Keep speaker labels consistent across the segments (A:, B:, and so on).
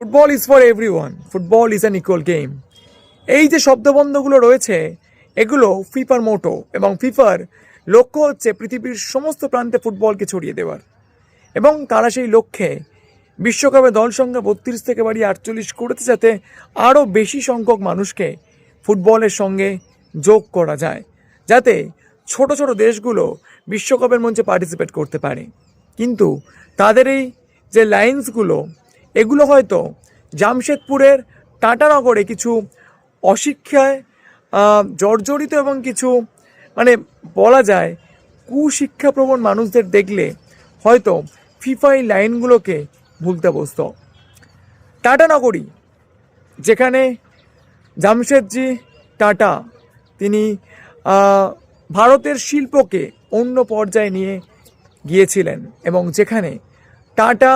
A: Football is for everyone, football is an equal game. এই যে শব্দবন্ধগুলো রয়েছে, এগুলো ফিফার মোটো এবং ফিফার লক্ষ্য হচ্ছে পৃথিবীর সমস্ত প্রান্তে ফুটবলকে ছড়িয়ে দেওয়ার। এবং তারা সেই লক্ষ্যে বিশ্বকাপে দল সংখ্যা 32 থেকে বাড়িয়ে 48 করেছে, যাতে আরও বেশি সংখ্যক মানুষকে ফুটবলের সঙ্গে যোগ করা যায়, যাতে ছোট ছোট দেশগুলো বিশ্বকাপের মঞ্চে পার্টিসিপেট করতে পারে। কিন্তু তাদের এই যে লাইন্সগুলো, এগুলো হয়তো জামশেদপুরের টাটানগরে কিছু অশিক্ষায় জর্জরিত এবং কিছু মানে বলা যায় কুশিক্ষাপ্রবণ মানুষদের দেখলে হয়তো ফিফা এই লাইনগুলোকে ভুলতে বসত। টাটানগরী, যেখানে জামশেদজি টাটা তিনি ভারতের শিল্পকে অন্য পর্যায়ে নিয়ে গিয়েছিলেন, এবং যেখানে টাটা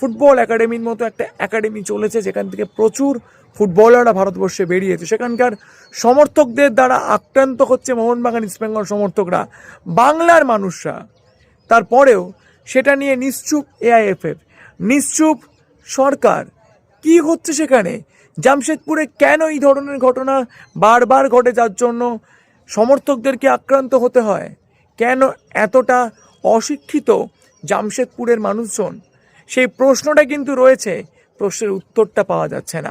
A: ফুটবল একাডেমির মতো একটা একাডেমি চলেছে, যেখান থেকে প্রচুর ফুটবলাররা ভারতবর্ষে বেরিয়েছে, সেখানকার সমর্থকদের দ্বারা আক্রান্ত হচ্ছে মোহনবাগান ইস্টবেঙ্গল সমর্থকরা, বাংলার মানুষরা। তারপরেও সেটা নিয়ে নিশ্চুপ এআইএফএফ, নিশ্চুপ সরকার। কি হচ্ছে সেখানে? জামশেদপুরে কেন এই ধরনের ঘটনা বারবার ঘটে, যার জন্য সমর্থকদেরকে আক্রান্ত হতে হয়? কেন এতটা অশিক্ষিত জামশেদপুরের মানুষজন? সেই প্রশ্নটা কিন্তু রয়েছে, প্রশ্নের উত্তরটা পাওয়া যাচ্ছে না।